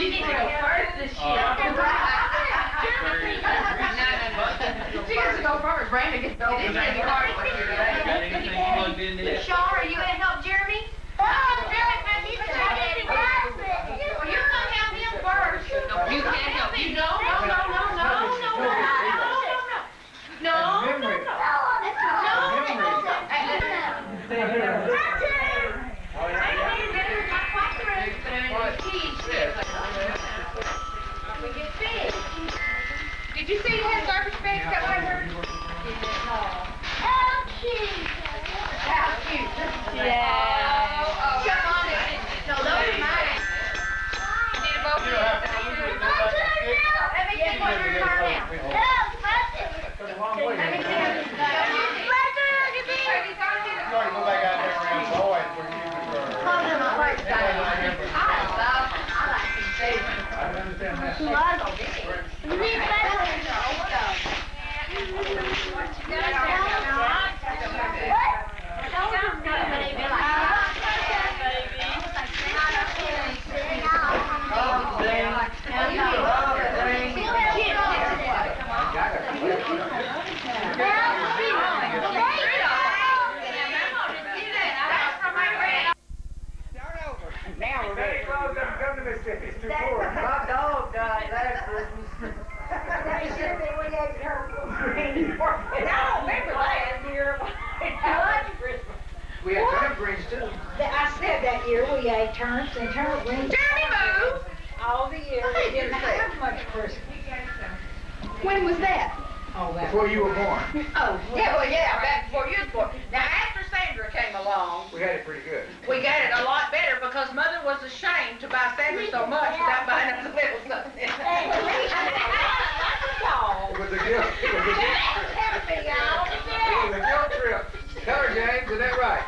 You need to go first this year. She has to go first. Brandon gets to go. It is going to be hard for you today. Got anything plugged in there? Shaw, are you going to help Jeremy? Oh, Jeremy, he's trying to help me. Well, you're going to help him first. No, you can't help you. No. Did you see he had garbage bags that way where? How cute. How cute. Yeah. Oh, come on in. No, those are mine. You need a both of them. Let me see what you're turning out. Let me see. My dog died last Christmas. They said that we ate her green. I don't remember last year. We had turnip greens too. I said that year we ate turnips and turnip greens. Jeremy, move! All the year we didn't have much Christmas. When was that? Oh, that. Before you were born. Oh, yeah, back before you was born. Now, after Sandra came along, We had it pretty good. we got it a lot better because Mother was ashamed to buy Sandra so much without buying us a little something. It was a guilt. It was a guilt trip. Tell her, James, is that right?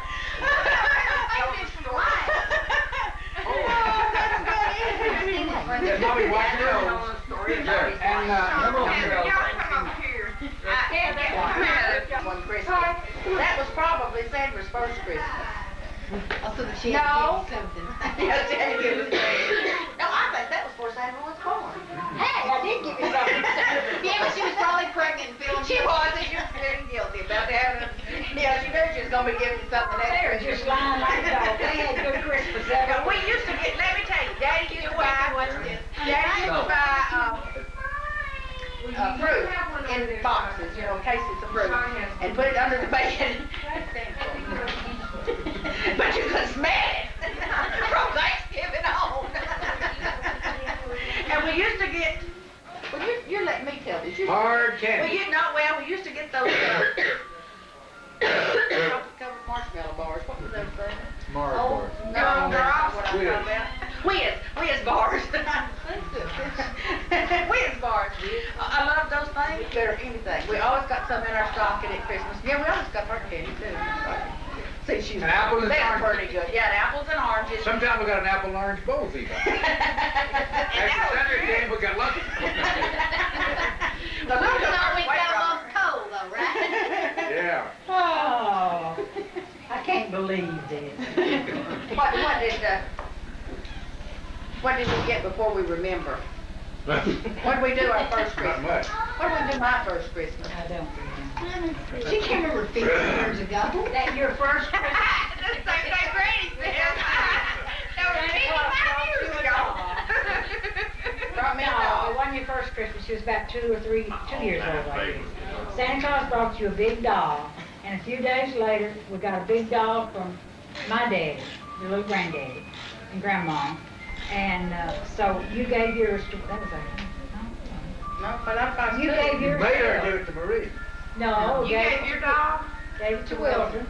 Yes, Mommy, watch your nose. And come over here. Come over here. One Christmas. That was probably Sandra's first Christmas. No. Yeah, Sandy was there. No, I think that was before Sandra was born. Hey, I did give you something. Yeah, but she was probably pregnant and feeling She was, and she was feeling guilty about having Yeah, she knew she was going to be giving you something extra. Just lying like a dog. They had good Christmas. Now, we used to get, let me tell you, Daddy used to buy, fruit in boxes, you know, cases of fruit, and put it under the bed. But you could smell it from Thanksgiving on. And we used to get, well, you're letting me tell this. Hard candy. We used to get those chocolate-covered marshmallow bars. What was those things? Mars bars. No, they're all what I'm talking about. Whiz bars. Whiz bars. I love those things better than anything. We always got some in our stocking at Christmas. Yeah, we always got hard candy too. See, she's And apples and they're oranges. pretty good. Yeah, and apples and oranges. Sometimes we got an apple and orange both even. After Sunday came, we got lucky. But We thought we fell off cold though, right? Yeah. Oh, I can't believe this. What did we get before we remember? What did we do our first Not Christmas? much. What did we do my first Christmas? I don't remember. She can't remember 50 years ago. That your first Christmas. That's like Granny said. That was 55 years ago. Brought me a No, it dog. wasn't your first Christmas. She was about 2 years old. I think. Santa Claus brought you a big doll, and a few days later, we got a big doll from my daddy, your little granddaddy, and grandma. And so you gave yours to, that was No, but I thought you gave You yours made her to, give it to Marie. no, You gave your dog? gave it to Wildren.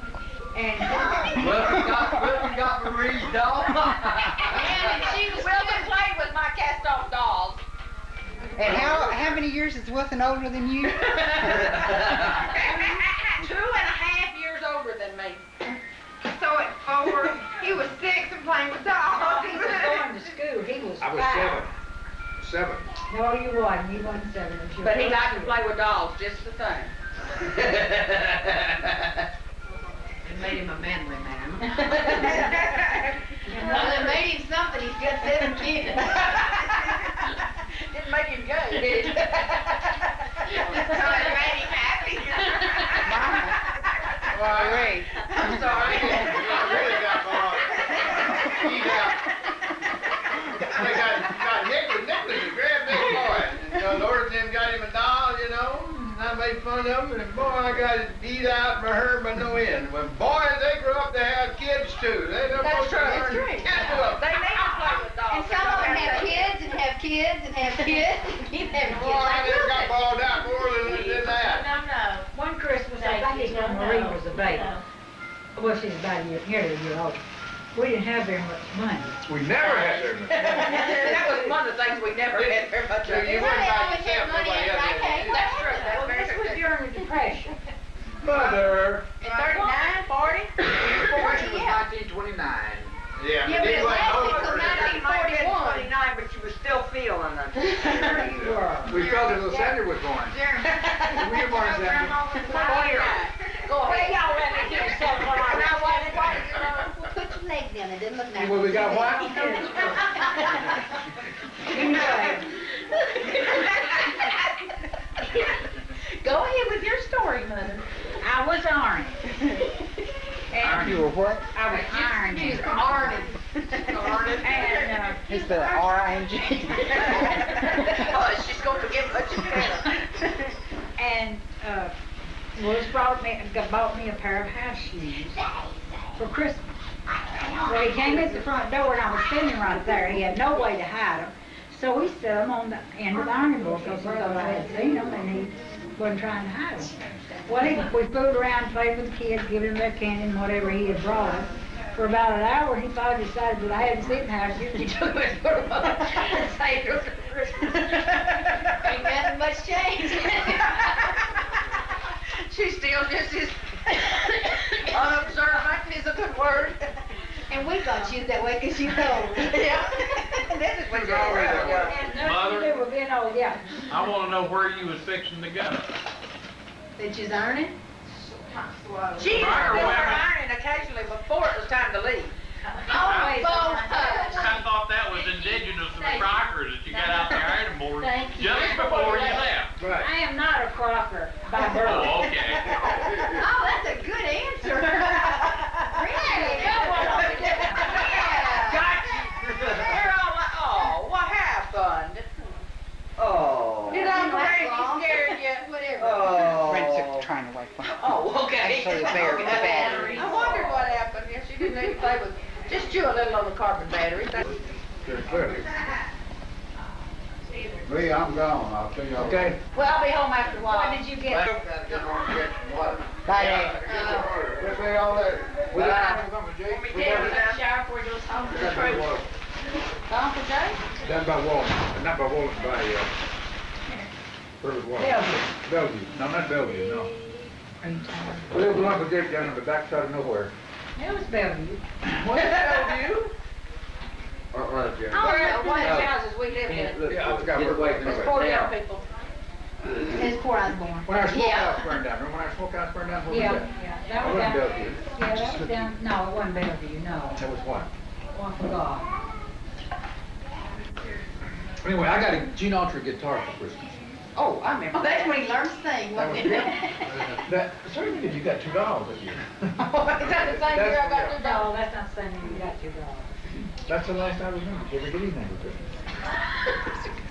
And Wilton got Marie's dog. And she was Wilton played with my cast off dolls. And how many years is Wilson older than you? 2.5 years older than me. So at 4, he was 6 and playing with dolls. he was going to school. He was I was 5. 7. No, you wasn't. You wasn't 7. It was your But he first liked to year. play with dolls just the same. It made him a manly man. Well, it made him something. He's got 7 kids. made fun of them, and boy, I got to eat out my hair by no end. When boys, they grow up, they have kids too. They don't That's true, learn it's true. kids to them. They need to play with dogs. And some of them have kids and have kids and have kids and keep having Boy, I kids. just got balled out more than that. One Christmas, I think his little Marie was a baby. Well, she's about a year, nearly a year old. We didn't have very much money. We never had their That was one of the things we never had very much of. You went by yourself, nobody else had. That's true, that's Well, very this true. was during the Depression. Mother. In 39, 40? Depression was 1929. Yeah, Yeah, but it lasted till It might have been 1941. 29, but you were still feeling it. Sure you were. We felt as though Sandy was born. Were you born, Sandy? Go ahead. Y'all let me hear something. Now, what? Put your leg down, it didn't look nice. Well, we got what? Anyway, Go ahead with your story, Mother. I was orange. And You were what? I was iron. She's Arnie. And, He spelled R-I-N-G. Oh, she's gonna forget what you said. and, Louis bought me a pair of house shoes for Christmas. Well, he came in the front door and I was sitting right there. He had no way to hide them. So he set them on the end of the ironing board because he thought I had seen them and he wasn't trying to hide them. Well, we fooled around, played with the kids, giving them their candy and whatever he had brought them. For about an hour, he finally decided that I hadn't seen the house shoes. He took them and put them on and saved them for Christmas. Ain't nothing much changed. She's still just as unobservant is a good word. And we thought you that way because you know. Yeah. This is what She's you're always around, that way. yeah. And nothing Mother? to do with being old, yeah. I wanna know where you was fixing to go. That you's earning? She used to do her ironing occasionally before it was time to leave. Always. I thought that was indigenous to the Crockers that you got out there ironing board Thank you. just before you left. Right. I am not a Crocker by birth. Oh, okay. Oh, that's a good answer. Really? Yeah. Got you. You're all like, oh, what happened? Oh. Did Uncle Randy scare you? Whatever. Brent's trying to wake up. Oh, okay. So the bear with the battery. I wondered what happened. Yeah, she didn't need to play with, just chew a little on the carbon battery. Very clearly. Lee, I'm gone. I'll tell you. Okay. Well, I'll be home after a while. What did you get? Bye, Dad. Yes, they all there. We got something, Jake. We did, we got a shower before you go home to the church. Uncle Jay? Down by Walton, not by Walton, by, where was Walton? Bellevue. Bellevue. No, not Bellevue, no. Are you tired? We lived along the gate down on the backside of nowhere. It was Bellevue. What Bellevue? Right, Oh, yeah. yeah, one of the houses we lived in. Yeah, I forgot where it was. There's 4 young people. It's before I was born. When our Yeah. smokehouse burned down, remember when our smokehouse burned down? Where was Yeah, that? yeah. That That was wasn't down. Bellevue. Yeah, that was down. No, it wasn't Bellevue. No. That was what? Oh, I forgot. Anyway, I got a Gene Autry guitar for Christmas. Oh, I remember. Oh, that's when he learns to sing, That wasn't was it? That, certainly did, you got $2 that year. Is that the same year I got your No, dog? that's not the same year you got $2. That's the last I remember. Did we get anything for Christmas?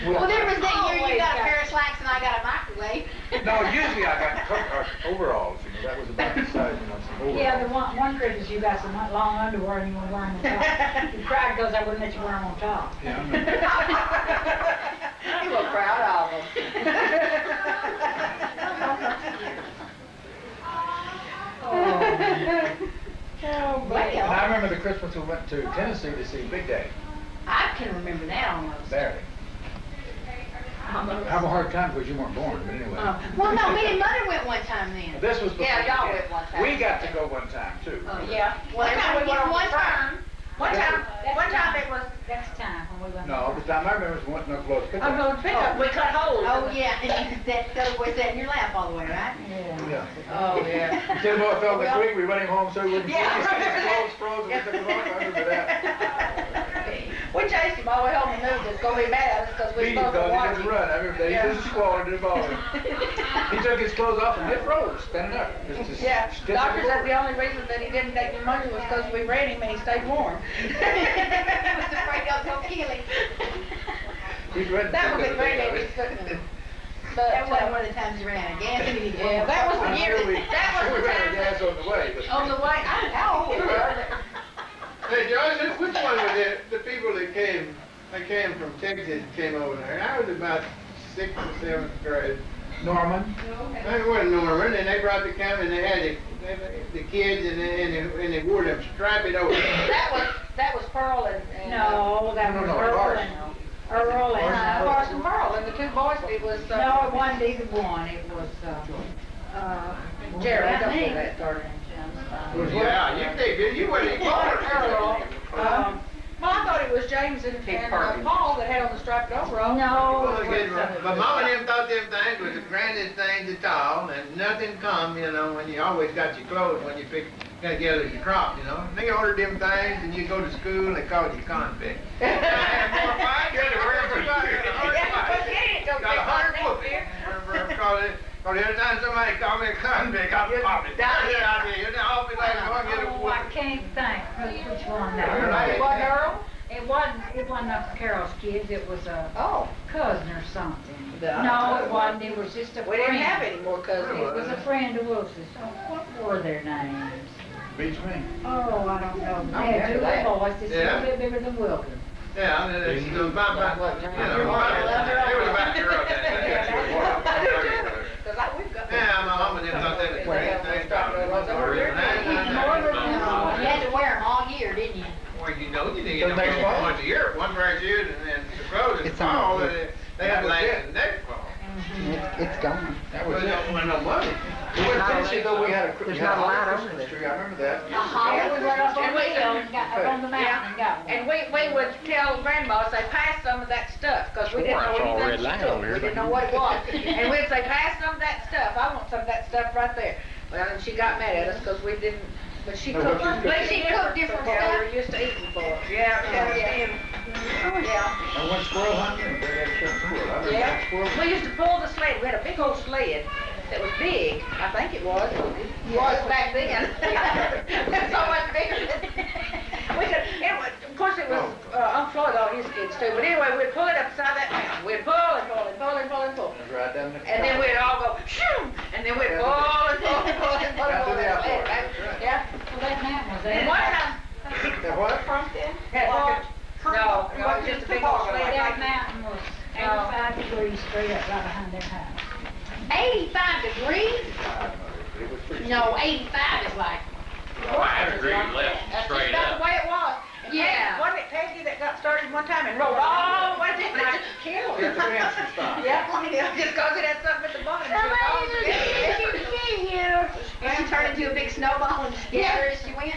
Well, there was that year you Always got a got- pair of slacks and I got a microwave. No, usually I got overalls, you know, that was about the size, you know, some overalls. Yeah, the one Christmas you got some long underwear and you were wearing them on top. You cried because I wouldn't let you wear them on top. Yeah, I remember. You were proud of them. Oh, Well, And I remember the Christmas we went to Tennessee to see Big Daddy, I can remember that almost. barely. Have a hard time because you weren't born, but anyway. Well, no, me and Mother went one time then. This was before. Yeah, you y'all did. went one time. We got to go one time too. Yeah. One One time we went on one the time. farm. One time it was, Next time when we went. No, the time I remember was one, no, close I'm pickup. going to pick up, we cut holes. Oh, yeah, and that other boy sat in your lap all the way, right? Yeah. Yeah. Oh, yeah. Until the boy fell in the creek, we run him home so he wouldn't. Yeah, I His remember clothes that. froze and we took him home, I remember that. We chased him all the way home and knew it was going to be bad at us because we Beat him supposed to because he watch didn't him. run, I remember that, he Yeah. just swallowed it all. He took his clothes off and it froze, standing up. Just Yeah, stiff doctor as a said board. the only reason that he didn't take pneumonia was because we ran him and he stayed warm. He was afraid I was gonna kill him. He's ready to That take would be the bait great of if it. he's cooking. But, That wasn't one of the times you ran out of gas. yeah, that was the year, that was We the ran out of time. gas on the way, but. On the way, how old were you? Hey, George, which one was it? The people that came from Texas came over there. I was about 6th or 7th grade. Norman? It wasn't Norman, and they brought the camera and they had the kids and they wore them striped over. That was Pearl and. No, that was Earl and, Forrest and Pearl, and the two boys, it was, no, it wasn't either one, it was, Jerry, don't do me. that, darling. Yeah, you think, you weren't even born. Well, I thought it was James and Paul that had on the striped overall. no. But Mama and them thought them things was the grandest things at all, and nothing come, you know, when you always got your clothes when you got together your crop, you know. And they ordered them things, and you go to school, and they called you convict. You had to wear them for years. Got 100 whoopings. Because every time somebody called me a convict, I'll pop it. I mean, I'll be like, go get a Oh, I whooping. can't think which one that It was. wasn't Earl? It wasn't of Carol's kids, it was a Oh, cousin or something. The- No, it wasn't, it was just a we friend. didn't have any more cousins. It was a friend of Wilson's. Oh, what were their names? Beats me. Oh, I don't know. I They had two remember that. little boys, just a Yeah. little bit bigger than Wilton. Yeah, and it's about, you know, it was about girls. Because we've got. Yeah, my mama didn't thought that was great. They thought it was You had to wear them all year, didn't you? Well, you know, you didn't get them once a year, one pair of shoes, and then the clothes in the It's on fall, the- they had like the next fall. It's gone. That Well, was it. there wasn't no money. In Tennessee, though, we had a There's had a not a lot Christmas over there. tree, I remember that. Yeah, we went up on And the we- hill and got up on the mountain and got one. And we would tell grandma, say, pass some of that stuff, because we didn't know anything she took. We didn't know what it was. And we'd say, pass some of that stuff, I want some of that stuff right there. Well, and she got mad at us because we didn't, but she No, cooked, what you but she cooked different stuff. stuff. We're used to eating for it. Yeah. I went squirrel hunting and they had some squirrel. I remember Yeah, that squirrel. we used to pull the sled, we had a big old sled that was big, I think it was back then. So much bigger than, we could, of course it was, Uncle Floyd, all his kids too, but anyway, we'd pull it up beside that mountain, we'd pull and pull and pull and pull and pull. It was right down the. And then we'd all go, shoo, and then we'd pull and pull and pull and pull and Out to pull. the outdoors. Yeah, Well, that mountain was and there. one time, The what? had like no, it was just a big old sled. That mountain was 85 degrees straight up right behind their house. 85 degrees? It was pretty. No, 85 is like, 5 degrees left, That's straight just up. the way it was. And Yeah. Wasn't it Peggy that got started one time and rolled all the way to the kill? Get the hamster stop. Yeah, just cause it had something at the bottom. and she turned into a big snowball and scattered as she went.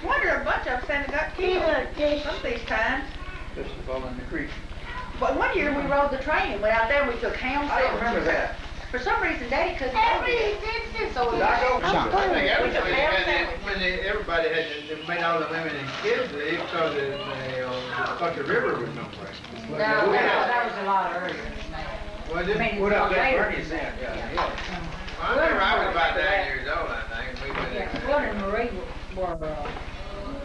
Wonder a bunch of them got killed some of these times. Just to fall in the creek. But one year we rode the train and went out there and we took ham I don't remember sandwiches. that. For some reason Daddy couldn't go there. So we Did I go? Sean. I think We took everybody ham had sandwiches. when everybody had, they made all the women and kids leave because the river was no place. No, That was a lot earlier than that. Was it? What up there, Later. Bernie's in, yeah. I remember I was about 9 years old, I think. We went Yeah, there. Will and Marie were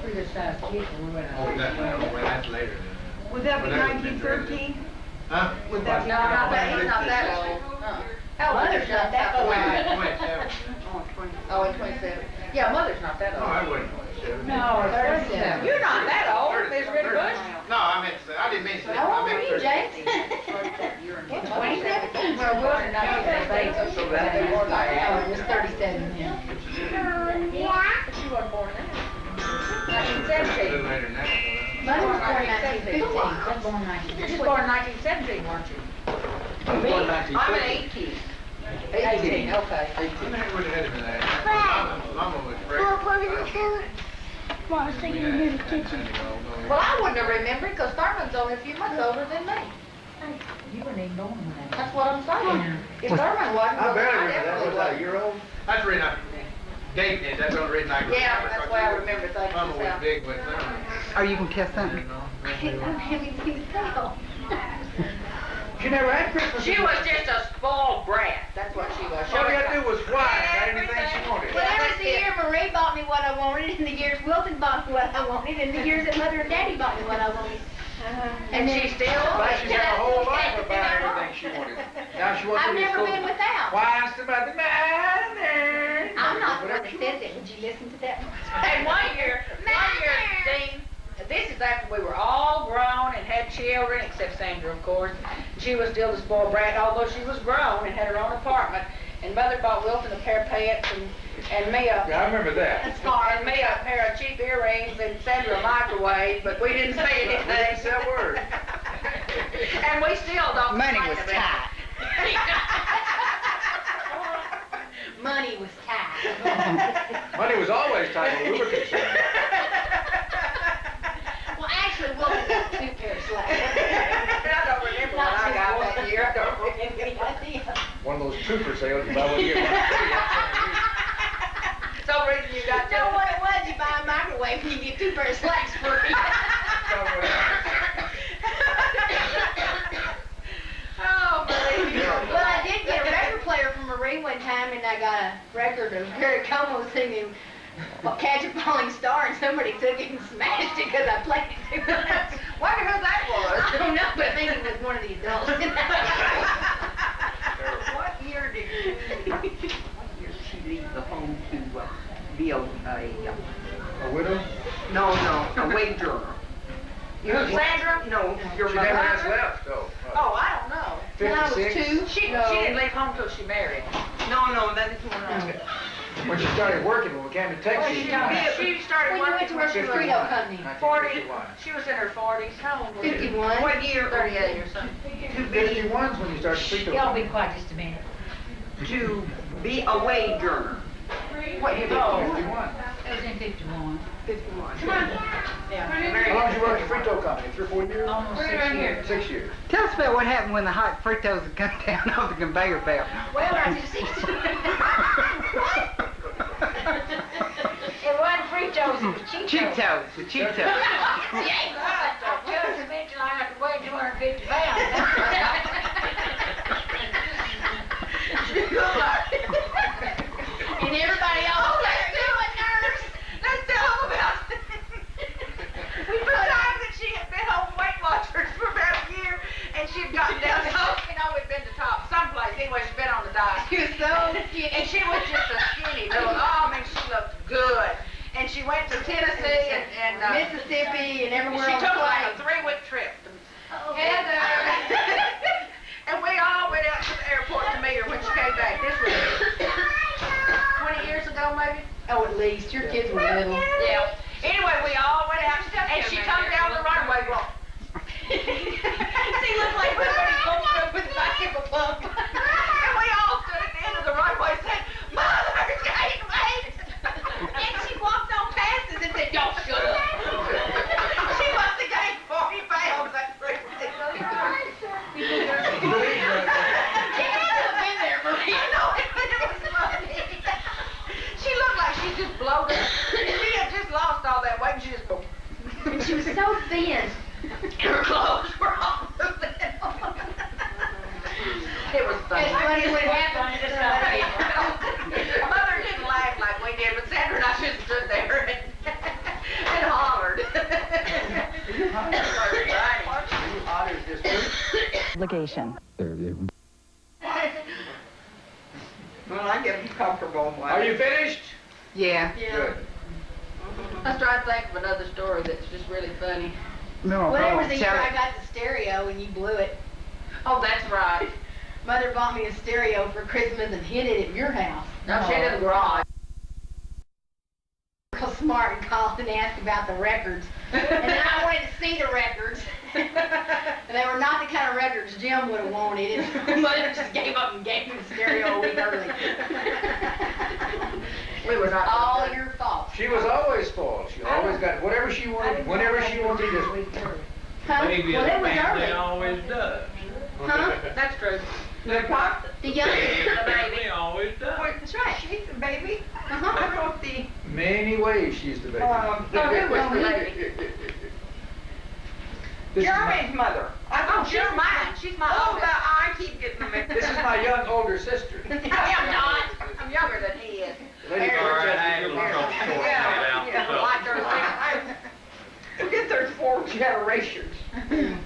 pretty sized kids when we went Oh, out. that's later. Would that be Well, that was in 1913? Huh? Would that be? No, not that, he's not that old. Mother's not that old. 27. Oh, in 27. Yeah, Mother's not that No, I old. wasn't 27. No, 37. You're not that old, Miss Ridgebush. No, I didn't mean to. How old are you, James? 2017. Well, Will and I was their babies. Oh, it was 37 then. But she wasn't born then. 1917. Later than that. Mother was born in 1915. That's born 19. You was born in 1917, weren't you? I was born in I'm an 1950. 18, okay. I would have had him in that. Mama was pregnant. Well, I wouldn't have remembered, because Thurman's only a few months older than me. You weren't even born when that. That's what I'm saying. If Thurman wasn't, I well, barely I remember that. definitely Was that a was. year old? That's the reason I, Dave did, that's the only reason I remember. Yeah, that's why I remember things. Mama was big with them. Oh, you can test something? I'm having these go. She never had Christmas. She was just a spoiled brat, that's what she was. She All you was had to do was fly, got anything she wanted. Well, there was the year Marie bought me what I wanted, and the years Wilton bought me what I wanted, and the years that Mother and Daddy bought me what I wanted. And she still. Like she's had a whole life about everything she wanted. Now she wants I've to be never supposed been to- without. Why, somebody, man. I'm not the one Whatever that she says wants. it. Would you listen to that? And one year, Dean, this is after we were all grown and had children, except Sandra, of course. She was still the spoiled brat, although she was grown and had her own apartment. And Mother bought Wilton a pair of pants and me Yeah, I remember that. and me a pair of cheap earrings and Sandra a microwave, but we didn't say We didn't anything. say a word. And we still don't Money complain was about tight. Money was tight. Money was always tight when we were concerned. Well, actually, Wilton got 2 pairs of slacks. I don't remember what I got that year. I don't remember. One of those trooper sales, you buy one, get one free. Some reason you got You know what it was? You buy a microwave and you get 2 pairs of slacks free. Oh, baby. Well, I did get a record player from Marie one time, and I got a record of Gary Como singing Catch a Falling Star, and somebody took it and smashed it because I played it too much. Wonder who that was. I don't know, but I think it was one of the adults. What year did she leave the home to be a widow? a wage earner? You Sandra? No, your She never has mother. left, though. Oh, I don't know. When I was 56. 2, She didn't leave home till she married. No, that is one When she started working, when we came to Texas. She started when you went to work for the Frito Company. 40. She was in her 40s. How old were you? 51. What year? 38 or something. 51's when you started Frito. Y'all be quiet just a minute. To be a wage earner. What year? 51. It was in 51. 51. Yeah. How long did you work at Frito Company? 3 or 4 years? Almost 6 years. 6 years. Tell us about what happened when the hot Fritos would come down off the conveyor belt. Well, I just It wasn't Fritos, it was Cheetos. Cheetos, the Cheetos. Just eventually I had to weigh 250 and everybody else. Let's do it, nurse. Let's tell them about it. The time that she had been on Weight Watchers for about a year, and she'd gotten down to, we'd been to top someplace. Anyway, she'd been on the diet. She was so skinny. And she was just a skinny little, she looked good. And she went to Tennessee and Mississippi and everywhere she on the took like a plane. 3-week trip. Heather. And we all went out to the airport to meet her when she came back. This was 20 years ago, maybe? Oh, at least. Your kids were little. Yeah. Anyway, we all went out, and she come down the runway going, She looked like somebody pumped up with the back of a pump. and we all stood at the end of the runway and said, Mother, gain weight! And she walked on past us and said, "Y'all shut up." She must have gained 40 pounds that crazy. She must have been there, Maria. I know, it was funny. She looked like she just bloated. She had just lost all that weight, and she just go. And she was so thin. Her clothes were all moving. It was funny. It's funny when it happens to somebody. Mother didn't laugh like we did, but Sandra and I just stood there and hollered. Obligation. Well, I get comfortable with Are you finished? Yeah. Good. I was trying to think of another story that's just really funny. No, Well, it no, was the year tell I it. got the stereo and you blew it. Oh, that's right. Mother bought me a stereo for Christmas and hid it at your house. No, she didn't garage. Real smart and called and asked about the records. And then I wanted to see the records. And they were not the kind of records Jim would have wanted. And Mother just gave up and gave me the stereo a week early. We were not. All your fault. She was always spoiled. She always got whatever she wanted, whenever she wanted it. Huh? Maybe Well, the it was family early. always does. Huh? That's true. the pop. The youngest. The baby. Family always does. That's right. She's the baby. Uh-huh. I wrote the, Many ways she's the baby. Oh, who was the baby? This is my- Jeremy's mother. Oh, she's mine. She's my Oh, oldest. I keep getting them mixed This is my young older sister. I am not. I'm younger than he is. Lady All right, I Princess had a is little your trouble mom. sorting Yeah, that out. yeah. so- Like her. Forget there's 4 generations. And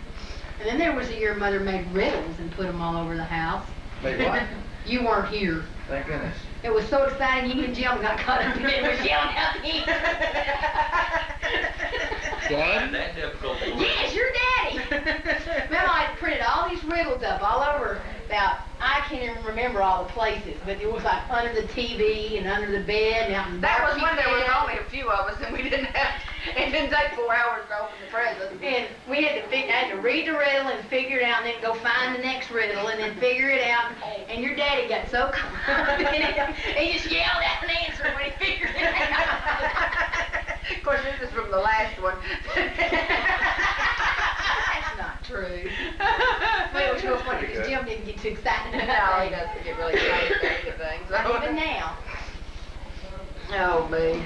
then there was a year Mother made riddles and put them all over the house. Wait, what? You weren't here. Thank goodness. It was so exciting, you and Jim got caught up in it, was yelling out the answer. Wasn't that difficult for you? Yes, your daddy. Remember, I printed all these riddles up all over about, I can't even remember all the places, but it was like under the TV and under the bed and out in the That was barbecue when there was pit. only a few of us and we didn't have, it didn't take 4 hours to open the present. And we had to read the riddle and figure it out, and then go find the next riddle, and then figure it out. And your daddy got so caught up in it, he just yelled out an answer when he figured it out. Of course, this is from the last one. That's not true. But it was real funny because Jim didn't get too excited No, about he doesn't get really excited about anything. Not even now. Oh, me.